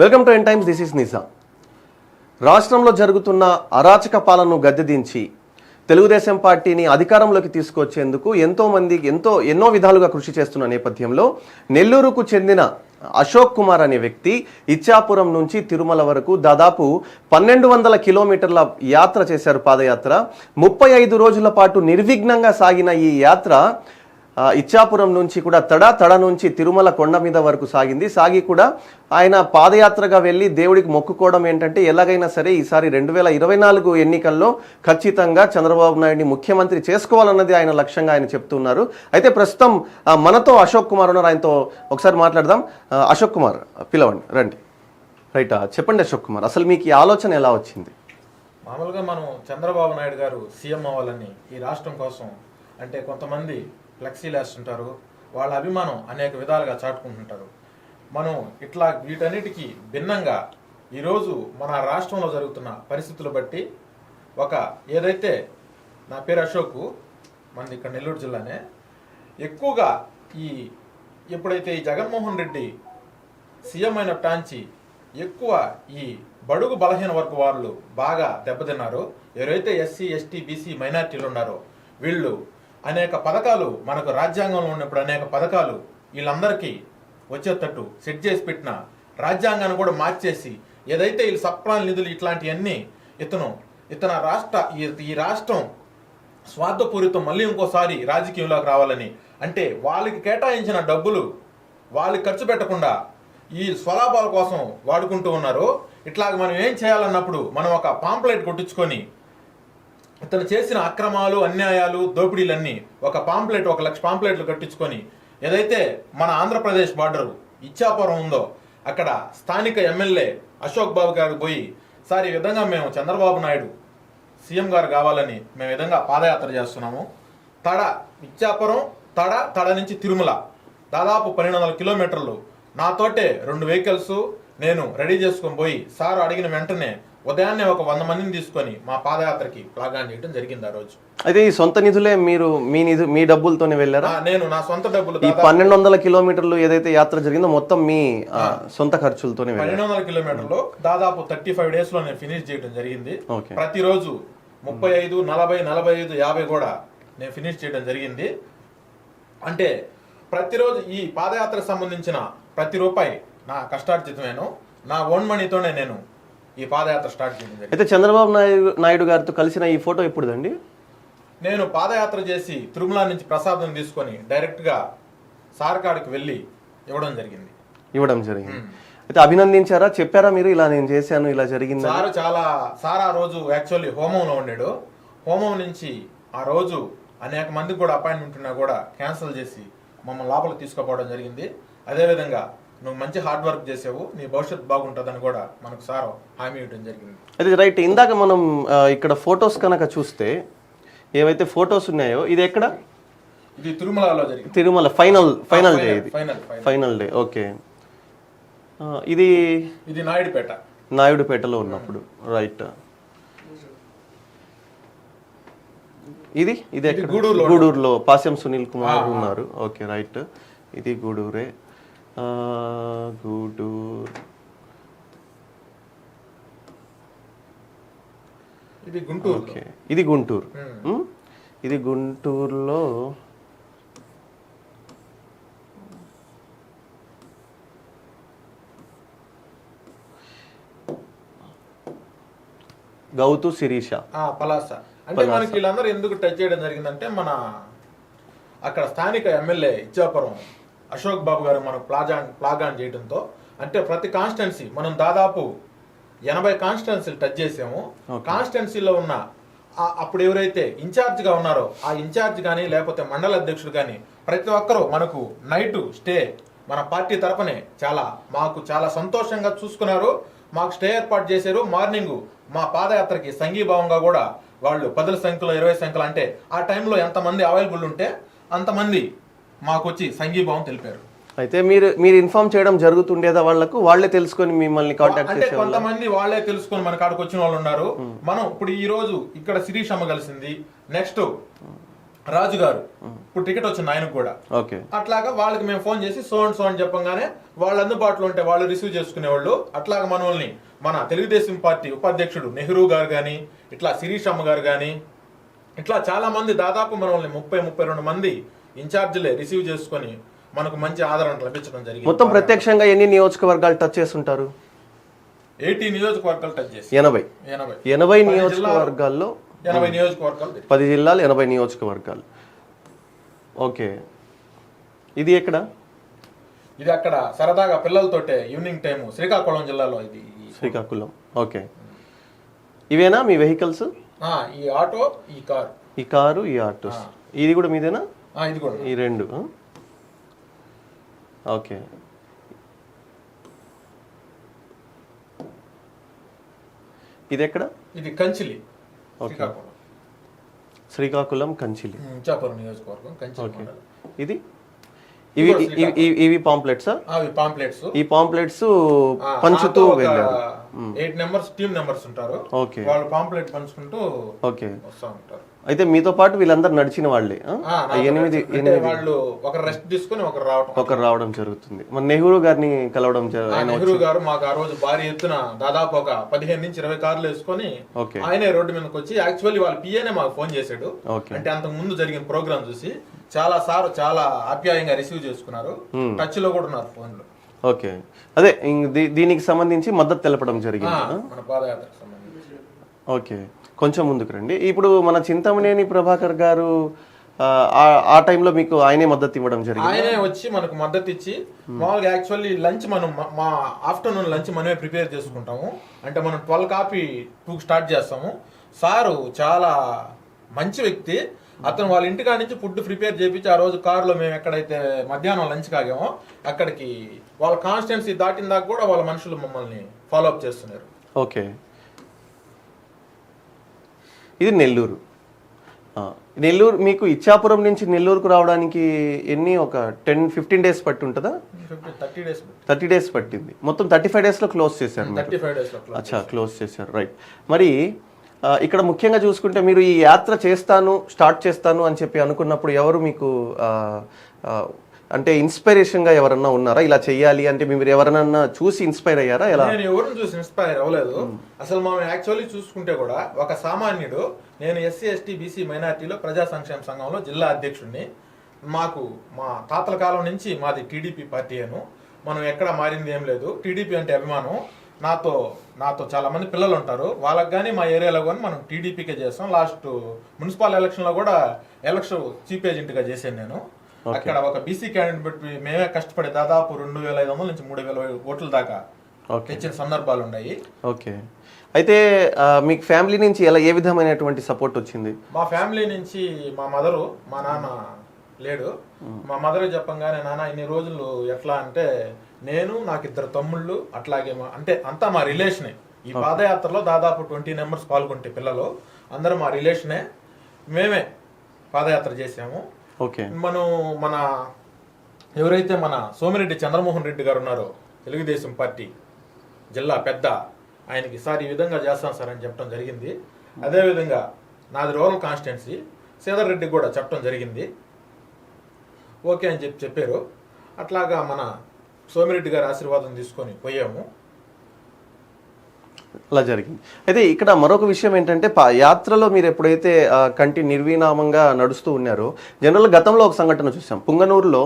Welcome to N Times. This is Nija. రాష్ట్రంలో జరుగుతున్న అరాచక పాలనను గద్దెదించి తెలుగుదేశం పార్టీని అధికారంలోకి తీసుకొచ్చేందుకు ఎన్నో విధాలుగా కృషి చేస్తున్న నేపథ్యంలో నెల్లూరుకు చెందిన అశోక్ కుమార్ అనే వ్యక్తి ఇచ్చాపురం నుంచి తిరుమల వరకు దాదాపు 1200 కిలోమీటర్ల యాత్ర చేశారు, పాదయాత్ర. 35 రోజుల పాటు నిర్విఘ్నంగా సాగిన ఈ యాత్ర ఇచ్చాపురం నుంచి కూడా తడ నుంచి తిరుమల కొండ మీద వరకు సాగి కూడా ఆయన పాదయాత్రగా వెళ్ళి దేవుడికి మొక్కుకోవడం ఏంటంటే ఎలాగైనా సరే ఈసారి 2024 ఎన్నికల్లో ఖచ్చితంగా చంద్రబాబు నాయుడిని ముఖ్యమంత్రి చేసుకోవాలన్నది ఆయన లక్ష్యంగా ఆయన చెప్తున్నారు. అయితే ప్రస్తుతం మనతో అశోక్ కుమార్ ఉన్నారు, ఆయనతో ఒకసారి మాట్లాడదాం. అశోక్ కుమార్ పిలవండి, రండి. రైట్, చెప్పండి అశోక్ కుమార్, అసలు మీకు ఈ ఆలోచన ఎలా వచ్చింది? మామూలుగా మనం చంద్రబాబు నాయుడు గారు సీఎం అవ్వాలని ఈ రాష్ట్రం కోసం అంటే కొంతమంది ఫ్లెక్సీలు వేస్తుంటారు, వాళ్ళ అభిమానం అనేక విధాలుగా చాటుకుంటుంటారు. మనం ఇట్లా వీటన్నిటికీ భిన్నంగా ఈరోజు మన రాష్ట్రంలో జరుగుతున్న పరిస్థితులు బట్టి ఏదైతే నా పేరు అశోక్, మనది ఇక్కడ నెల్లూరు జిల్లానే, ఎక్కువగా ఎప్పుడైతే ఈ జగన్మోహన్ రెడ్డి సీఎం అయిన టాంచి ఎక్కువ ఈ బడుగు బలహీన వర్గ వాళ్ళు బాగా దెబ్బతిన్నారు. ఎవరైతే ఎస్సీ ఎస్టీ బీసీ మైనార్టీలు ఉన్నారో వీళ్ళు అనేక పథకాలు, మనకు రాజ్యాంగంలో ఉన్నప్పుడు అనేక పథకాలు వీళ్ళందరికీ వచ్చేటట్టు సెట్ చేసి పెట్టిన రాజ్యాంగాన్ని కూడా మార్చేసి ఏదైతే వీళ్ళు సప్లాన్ నిధులు ఇట్లాంటివన్నీ ఈ రాష్ట్రం స్వార్థపూరితం మళ్ళీ ఇంకోసారి రాజకీయంలోకి రావాలని అంటే వాళ్ళకి కేటాయించిన డబ్బులు వాళ్ళకి ఖర్చు పెట్టకుండా ఈ స్వలాభాల కోసం వాడుకుంటూ ఉన్నారు. ఇట్లాగ మనం ఏం చేయాలన్నప్పుడు మనం ఒక పాంప్లెట్ కొట్టించుకొని ఇతను చేసిన అక్రమాలు, అన్యాయాలు, దోపిడీలన్నీ ఒక 1,00,000 పాంప్లెట్లు కట్టించుకొని ఏదైతే మన ఆంధ్రప్రదేశ్ బార్డర్ ఇచ్చాపురం ఉందో అక్కడ స్థానిక ఎమ్మెల్యే అశోక్ బాబు గారికి పోయి, సార్ ఈ విధంగా మేము చంద్రబాబు నాయుడు సీఎం గారు కావాలని మేము విధంగా పాదయాత్ర చేస్తున్నాము. ఇచ్చాపురం తడ నుంచి తిరుమల దాదాపు 1200 కిలోమీటర్లు నాతోటే 2 వెహికల్స్ నేను రెడీ చేసుకొని పోయి సార్ అడిగిన వెంటనే ఉదయాన్నే ఒక 100 మందిని తీసుకొని మా పాదయాత్రకి ప్లాగాన్ చేయడం జరిగింది ఆ రోజు. అయితే ఈ సొంత నిధులే మీరు మీ డబ్బులతోనే వెళ్ళారా? నేను నా సొంత డబ్బులు. ఈ 1200 కిలోమీటర్లు ఏదైతే యాత్ర జరిగిందో మొత్తం మీ సొంత ఖర్చులతోనే 1200 కిలోమీటర్లు దాదాపు 35 డేస్ లో నేను ఫినిష్ చేయడం జరిగింది. ప్రతిరోజు 35, 40, 45, 50 కూడా నేను ఫినిష్ చేయడం జరిగింది. అంటే ప్రతిరోజు ఈ పాదయాత్రకు సంబంధించిన ప్రతి రూపాయి నా కష్టార్జితమేను, నా ఓన్ మనీతోనే నేను ఈ పాదయాత్ర స్టార్ట్ చేయడం. అయితే చంద్రబాబు నాయుడు గారితో కలిసిన ఈ ఫోటో ఎప్పుడుదండి? నేను పాదయాత్ర చేసి తిరుమల నుంచి ప్రసాదం తీసుకొని డైరెక్ట్ గా సార్కాడికి వెళ్ళి ఇవ్వడం జరిగింది. అయితే అభినందించారా, చెప్పారా మీరు ఇలా నేను చేశాను, ఇలా జరిగింది? సార్ ఆ రోజు యాక్చువల్లీ హోమంలో ఉన్నాడు. హోమం నుంచి ఆ రోజు అనేక మందికి కూడా అపాయింట్మెంట్ ఉన్నా కూడా క్యాన్సిల్ చేసి మమ్మల్ని లోపలికి తీసుకుపోవడం జరిగింది. అదేవిధంగా నువ్వు మంచి హార్డ్ వర్క్ చేసావు, నీ భవిష్యత్తు బాగుంటుందని కూడా మనకు సార్ హామీ ఇవ్వడం జరిగింది. అది రైట్. ఇందాక మనం ఇక్కడ ఫొటోస్ కనుక చూస్తే ఏవైతే ఫొటోస్ ఉన్నాయో ఇది ఎక్కడ? ఇది తిరుమలలో జరిగింది. Tirumala final day. ఇది ఫైనల్ డే. ఓకే. ఇది నాయుడుపేటలో ఉన్నప్పుడు. రైట్. ఇది ఎక్కడ? గూడూరులో పాస్యం సునీల్ కుమార్ ఉన్నారు. Okay, right. ఇది గూడూరే. ఇది గుంటూరు. ఓకే, ఇది గుంటూరు. ఇది గుంటూరులో గౌతు శిరీష పలాస. అంటే మనకి వీళ్ళందరూ ఎందుకు టచ్ చేయడం జరిగిందంటే మన అక్కడ స్థానిక ఎమ్మెల్యే ఇచ్చాపురం అశోక్ బాబు గారు మనకు ప్లాగాన్ చేయడంతో అంటే ప్రతి కాన్స్టిట్యున్సీ మనం దాదాపు 80 కాన్స్టిట్యున్సీలు టచ్ చేసాము. కాన్స్టిట్యున్సీలో ఉన్న అప్పుడు ఎవరైతే ఇన్ఛార్జ్ గా ఉన్నారో ఆ ఇన్ఛార్జ్ కానీ లేకపోతే మండల అధ్యక్షుడు కానీ ప్రతి ఒక్కరూ మనకు నైట్ స్టే మన పార్టీ తరఫునే మాకు చాలా సంతోషంగా చూసుకున్నారు. మాకు స్టే ఏర్పాటు చేశారు. మార్నింగ్ మా పాదయాత్రకి సంఘీభావంగా కూడా వాళ్ళు 10 సంఖ్యలో 20 సంఖ్యలో అంటే ఆ టైంలో ఎంతమంది అవైలబుల్ ఉంటే అంతమంది మాకు వచ్చి సంఘీభావం తెలిపారు. అయితే మీరు ఇన్ఫార్మ్ చేయడం జరుగుతుండేదా వాళ్ళకు? వాళ్ళే తెలుసుకొని మిమ్మల్ని కాంటాక్ట్ చేసేవాళ్ళా? కొంతమంది వాళ్ళే తెలుసుకొని మన కాడికి వచ్చిన వాళ్ళు ఉన్నారు. మనం ఇప్పుడు ఈ రోజు ఇక్కడ శిరీష్ అమ్మ కలిసింది, నెక్స్ట్ రాజు గారు ఇప్పుడు టికెట్ వచ్చింది ఆయనకు కూడా. ఓకే. అట్లాగా వాళ్ళకి మేము ఫోన్ చేసి సో అని చెప్పంగానే వాళ్ళు అందుబాటులో ఉంటే వాళ్ళు రిసీవ్ చేసుకునేవాళ్ళు. అట్లాగా మనల్ని మన తెలుగుదేశం పార్టీ ఉపాధ్యక్షుడు నెహ్రూ గారు కానీ, ఇట్లా శిరీష్ అమ్మ గారు కానీ, ఇట్లా చాలా మంది దాదాపు మనల్ని 32 మంది ఇన్ఛార్జీలే రిసీవ్ చేసుకొని మనకు మంచి ఆదరణ లభించడం జరిగింది. మొత్తం ప్రత్యక్షంగా ఎన్ని నియోజకవర్గాలు టచ్ చేస్తుంటారు? 80 నియోజకవర్గాలు టచ్ చేసి 80 నియోజకవర్గాల్లో 80 నియోజకవర్గాలు 10 జిల్లాలు 80 నియోజకవర్గాలు. ఓకే. ఇది ఎక్కడ? ఇది అక్కడ సరదాగా పిల్లలతోటే ఈవినింగ్ టైం శ్రీకాకుళం జిల్లాలో. ఇది శ్రీకాకుళం. ఓకే. ఇవేనా మీ వెహికల్స్? ఈ ఆటో, ఈ కారు, ఈ ఆటోస్. ఇది కూడా మీదేనా? ఇది కూడా. ఈ రెండు. ఓకే. ఇది ఎక్కడ? ఇది కంచిలి, శ్రీకాకుళం కంచిలి, ఇచ్చాపురం నియోజకవర్గం, కంచిలి. ఇది ఇవి పాంప్లెట్సా? అవి పాంప్లెట్స్. ఈ పాంప్లెట్స్ పంచుతూ వెళ్ళారు. 8 మెంబర్స్ టీమ్ మెంబర్స్ ఉంటారు. ఓకే. వాళ్ళు పాంప్లెట్ పంచుకుంటూ ఓకే వస్తా ఉంటారు. అయితే మీతో పాటు వీళ్ళందరూ నడిచిన వాళ్ళే? 8 వాళ్ళు ఒకరు రెస్ట్ తీసుకుని ఒకరు రావడం జరుగుతుంది. మన నెహ్రూ గారిని కలవడం. నెహ్రూ గారు మాకు ఆ రోజు భారీ ఎత్తున దాదాపు ఒక 15 నుంచి 20 కార్లు వేసుకొని ఆయనే రోడ్డు మీదకి వచ్చి, యాక్చువల్లీ వాళ్ళ పిఏనే మాకు ఫోన్ చేశాడు. అంటే అంతకు ముందు జరిగిన ప్రోగ్రామ్ చూసి చాలా ఆప్యాయంగా రిసీవ్ చేసుకున్నారు. టచ్ లో కూడా ఉన్నారు ఫోన్ లో. ఓకే. అదే దీనికి సంబంధించి మద్దతు తెలపడం జరిగింది మన పాదయాత్రకు సంబంధించి. ఓకే. కొంచెం ముందుకు రండి. ఇప్పుడు మన చింతమనేని ప్రభాకర్ గారు ఆ టైంలో మీకు ఆయనే మద్దతు ఇవ్వడం జరిగింది. ఆయనే వచ్చి మనకు మద్దతు ఇచ్చి, మామూలుగా యాక్చువల్లీ లంచ్ మనం మా ఆఫ్టర్నూన్ లంచ్ మనమే ప్రిపేర్ చేసుకుంటాము. అంటే మనం 12 కాపీ 2 స్టార్ట్ చేస్తాము. సారు చాలా మంచి వ్యక్తి. అతను వాళ్ళ ఇంటికాడ నుంచి ఫుడ్ ప్రిపేర్ చేయించి, ఆ రోజు కారులో మేము ఎక్కడైతే మధ్యాహ్నం లంచ్ కాగామో అక్కడికి వాళ్ళ కాన్స్టిట్యున్సీ దాటిన దాకా కూడా వాళ్ళ మనుషులు మమ్మల్ని ఫాలో అప్ చేస్తున్నారు. ఓకే. ఇది నెల్లూరు. నెల్లూరు మీకు ఇచ్చాపురం నుంచి నెల్లూరుకు రావడానికి ఒక 10-15 డేస్ పట్టి ఉంటుందా? 30 డేస్ పట్టింది. మొత్తం 35 డేస్లో క్లోజ్ చేశారు. అచ్చా, క్లోజ్ చేశారు. రైట్. మరి ఇక్కడ ముఖ్యంగా చూసుకుంటే మీరు ఈ యాత్ర స్టార్ట్ చేస్తాను అని చెప్పి అనుకున్నప్పుడు ఎవరు మీకు అంటే ఇన్స్పిరేషన్ గా ఎవరన్నా ఉన్నారా? ఇలా చెయ్యాలి అంటే మీరు ఎవరన్నా చూసి ఇన్స్పైర్ అయ్యారా? ఎలా? నేను ఎవరిని చూసి ఇన్స్పైర్ అవ్వలేదు. అసలు మనం యాక్చువల్లీ చూసుకుంటే కూడా ఒక సామాన్యుడు, నేను ఎస్సీ ఎస్టీ బీసీ మైనార్టీలో ప్రజా సంక్షేమ సంఘంలో జిల్లా అధ్యక్షుడిని. మాకు మా తాతల కాలం నుంచి మాది టీడీపీ పార్టీను. మనం ఎక్కడ మారింది ఏం లేదు. టీడీపీ అంటే అభిమానం. నాతో చాలా మంది పిల్లలు ఉంటారు. వాళ్ళకి కానీ మా ఏరియాలో కానీ మనం టీడీపీకే చేస్తాం. లాస్ట్ మున్సిపల్ ఎలక్షన్ లో కూడా ఎలక్షన్ చీఫ్ ఏజెంట్ గా చేశాను నేను. అక్కడ ఒక బీసీ క్యాండిడేట్ పెట్టి మేమే కష్టపడి దాదాపు 2500 నుంచి 3000 ఓట్ల దాకా తెచ్చిన సందర్భాలు ఉన్నాయి. ఓకే. అయితే మీకు ఫ్యామిలీ నుంచి ఏ విధమైనటువంటి సపోర్ట్ వచ్చింది? మా ఫ్యామిలీ నుంచి మా మదరు, మా నాన్న లేడు. మా మదర్ చెప్పంగానే, నాన్న ఇన్ని రోజులు ఎట్లా అంటే, నేను నాకు 2 తమ్ముళ్ళు, అట్లాగే అంటే అంతా మా రిలేషనే. ఈ పాదయాత్రలో దాదాపు 20 మెంబర్స్ పాల్గొంటే పిల్లలు అందరూ మా రిలేషనే. మేమే పాదయాత్ర చేసాము. మన ఎవరైతే మన సోమిరెడ్డి చంద్రమోహన్ రెడ్డి గారు ఉన్నారో, తెలుగుదేశం పార్టీ జిల్లా పెద్ద, ఆయనకి సార్ ఈ విధంగా చేస్తాం సార్ అని చెప్పడం జరిగింది. అదేవిధంగా నాది రూరల్ కాన్స్టిట్యున్సీ, సేదర్ రెడ్డికి కూడా చెప్పడం జరిగింది. ఓకే అని చెప్పారు. అట్లాగా మన సోమిరెడ్డి గారి ఆశీర్వాదం తీసుకొని పోయాము. అలా జరిగింది. అయితే ఇక్కడ మరొక విషయం ఏంటంటే, యాత్రలో మీరు ఎప్పుడైతే నిర్విరామంగా నడుస్తూ ఉన్నారో, జనరల్ గతంలో ఒక సంఘటన చూసాం. పుంగనూరులో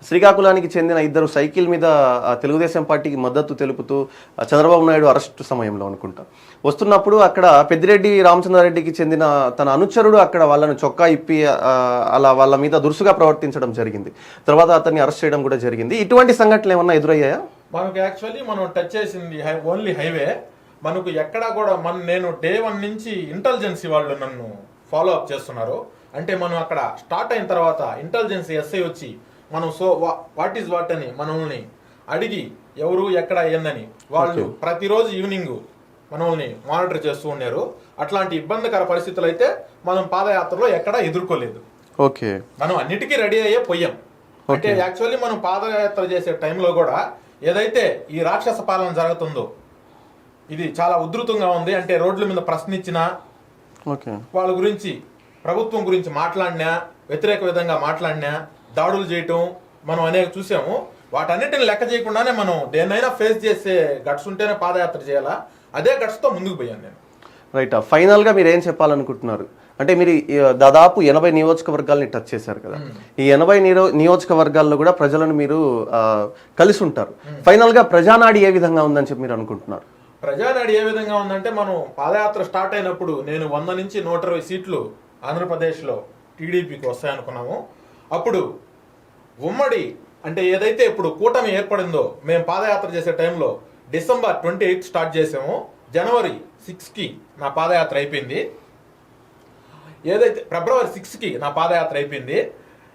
శ్రీకాకుళానికి చెందిన 2 సైకిల్ మీద తెలుగుదేశం పార్టీకి మద్దతు తెలుపుతూ చంద్రబాబు నాయుడు అరెస్టు సమయంలో అనుకుంటా వస్తున్నప్పుడు, అక్కడ పెద్దిరెడ్డి రామచంద్రారెడ్డికి చెందిన తన అనుచరుడు అక్కడ వాళ్ళని చొక్కా ఇప్పి అలా వాళ్ళ మీద దురుసుగా ప్రవర్తించడం జరిగింది. తర్వాత అతన్ని అరెస్ట్ చేయడం కూడా జరిగింది. ఇటువంటి సంఘటనలు ఏమన్నా ఎదురయ్యాయా? మనకు యాక్చువల్లీ మనం టచ్ చేసింది ఓన్లీ హైవే. మనకు ఎక్కడా కూడా నేను డే 1 నుంచి ఇంటెలిజెన్సీ వాళ్ళు నన్ను ఫాలో అప్ చేస్తున్నారు. అంటే మనం అక్కడ స్టార్ట్ అయిన తర్వాత ఇంటెలిజెన్సీ ఎస్ఐ వచ్చి మనం వాట్ ఈజ్ వాట్ అని మనల్ని అడిగి ఎవరు ఎక్కడ ఏందని వాళ్ళు ప్రతిరోజు ఈవినింగ్ మనల్ని మానిటర్ చేస్తూ ఉన్నారు. అట్లాంటి ఇబ్బందికర పరిస్థితులు అయితే మనం పాదయాత్రలో ఎక్కడా ఎదుర్కోలేదు. ఓకే. మనం అన్నిటికీ రెడీ అయ్యే పోయాం. అంటే యాక్చువల్లీ మనం పాదయాత్ర చేసే టైంలో కూడా ఏదైతే ఈ రాక్షస పాలన జరుగుతుందో, ఇది చాలా ఉధృతంగా ఉంది. అంటే రోడ్ల మీద ప్రశ్నించినా, వాళ్ళ గురించి ప్రభుత్వం గురించి మాట్లాడినా, వ్యతిరేక విధంగా మాట్లాడినా, దాడులు చేయటం మనం అనేక చూసాము. వాటన్నిటిని లెక్క చేయకుండానే మనం దేన్నైనా ఫేస్ చేసే గట్స్ ఉంటేనే పాదయాత్ర చేయాలా. అదే గట్స్తో ముందుకు పోయాను నేను. రైట్. ఫైనల్గా మీరు ఏం చెప్పాలనుకుంటున్నారు? అంటే మీరు దాదాపు 80 నియోజకవర్గాల్ని టచ్ చేశారు కదా. ఈ 80 నియోజకవర్గాల్లో కూడా ప్రజలను మీరు కలిసి ఉంటారు. ఫైనల్గా ప్రజానాడి ఏ విధంగా ఉందని చెప్పి మీరు అనుకుంటున్నారు? ప్రజానాడి ఏ విధంగా ఉందంటే, మనం పాదయాత్ర స్టార్ట్ అయినప్పుడు నేను 100 నుంచి 120 సీట్లు ఆంధ్రప్రదేశ్లో టీడీపీకి వస్తాయనుకున్నాము. అప్పుడు ఉమ్మడి అంటే ఏదైతే ఇప్పుడు కూటమి ఏర్పడిందో, మేము పాదయాత్ర చేసే టైంలో December 28 స్టార్ట్ చేసాము. January 6కి నా పాదయాత్ర అయిపోయింది. ఏదైతే February 6కి నా పాదయాత్ర అయిపోయింది.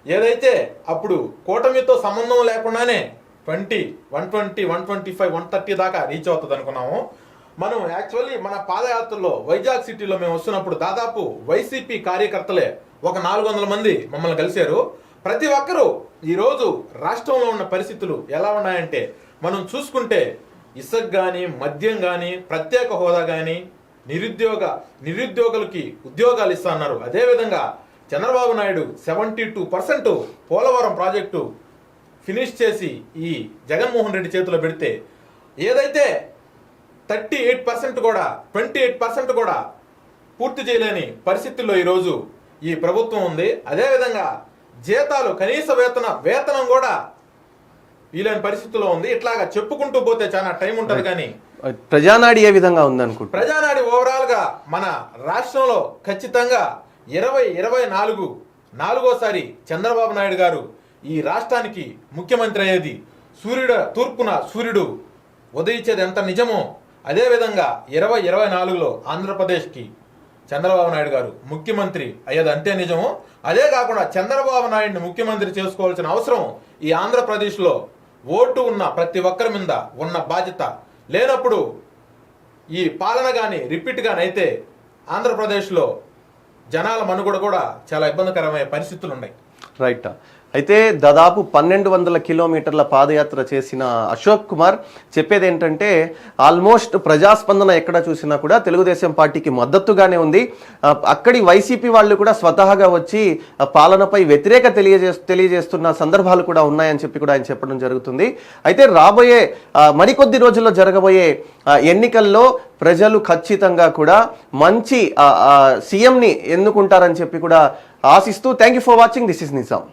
ఏదైతే అప్పుడు కూటమితో సంబంధం లేకుండానే 120, 125, 130 దాకా రీచ్ అవుతుంది అనుకున్నాము. మనం యాక్చువల్లీ మన పాదయాత్రలో వైజాగ్ సిటీలో మేము వస్తున్నప్పుడు దాదాపు వైసీపీ కార్యకర్తలే ఒక 400 మంది మమ్మల్ని కలిశారు. ప్రతి ఒక్కరూ ఈరోజు రాష్ట్రంలో ఉన్న పరిస్థితులు ఎలా ఉన్నాయంటే, మనం చూసుకుంటే ఇసుక కానీ, మద్యం కానీ, ప్రత్యేక హోదా కానీ, నిరుద్యోగులకి ఉద్యోగాలు ఇస్తా అన్నారు. అదేవిధంగా చంద్రబాబు నాయుడు 72% పోలవరం ప్రాజెక్టు ఫినిష్ చేసి ఈ జగన్మోహన్ రెడ్డి చేతిలో పెడితే, ఏదైతే 38% కూడా 28% కూడా పూర్తి చేయలేని పరిస్థితుల్లో ఈరోజు ఈ ప్రభుత్వం ఉంది. అదేవిధంగా జీతాలు, కనీస వేతనం కూడా వీలైన పరిస్థితుల్లో ఉంది. ఇట్లాగా చెప్పుకుంటూ పోతే చాలా టైం ఉంటుంది. కానీ ప్రజానాడి ఏ విధంగా ఉంది అనుకుంటున్నారు? ప్రజానాడి ఓవరాల్ గా మన రాష్ట్రంలో ఖచ్చితంగా 2024 నాలుగోసారి చంద్రబాబు నాయుడు గారు ఈ రాష్ట్రానికి ముఖ్యమంత్రి అయ్యేది. తూర్పున సూర్యుడు ఉదయించేది ఎంత నిజమో, అదేవిధంగా 2024లో ఆంధ్రప్రదేశ్కి చంద్రబాబు నాయుడు గారు ముఖ్యమంత్రి అయ్యేది అంతే నిజము. అదే కాకుండా చంద్రబాబు నాయుడిని ముఖ్యమంత్రి చేసుకోవాల్సిన అవసరం ఈ ఆంధ్రప్రదేశ్లో ఓటు ఉన్న ప్రతి ఒక్కరి మీద ఉన్న బాధ్యత. లేనప్పుడు ఈ పాలన కానీ రిపీట్ కానీ అయితే ఆంధ్రప్రదేశ్లో జనాల మనుగడ కూడా చాలా ఇబ్బందికరమైన పరిస్థితులు ఉన్నాయి. రైట్. అయితే దాదాపు 1200 కిలోమీటర్ల పాదయాత్ర చేసిన అశోక్ కుమార్ చెప్పేది ఏంటంటే, ఆల్మోస్ట్ ప్రజాస్పందన ఎక్కడ చూసినా కూడా తెలుగుదేశం పార్టీకి మద్దతుగానే ఉంది. అక్కడి వైసీపీ వాళ్ళు కూడా స్వతహాగా వచ్చి పాలనపై వ్యతిరేక తెలియజేస్తున్న సందర్భాలు కూడా ఉన్నాయని చెప్పి కూడా ఆయన చెప్పడం జరుగుతుంది. అయితే రాబోయే మరికొద్ది రోజుల్లో జరగబోయే ఎన్నికల్లో ప్రజలు ఖచ్చితంగా కూడా మంచి సీఎంని ఎన్నుకుంటారని చెప్పి కూడా ఆశిస్తూ, thank you for watching. This is Nizam.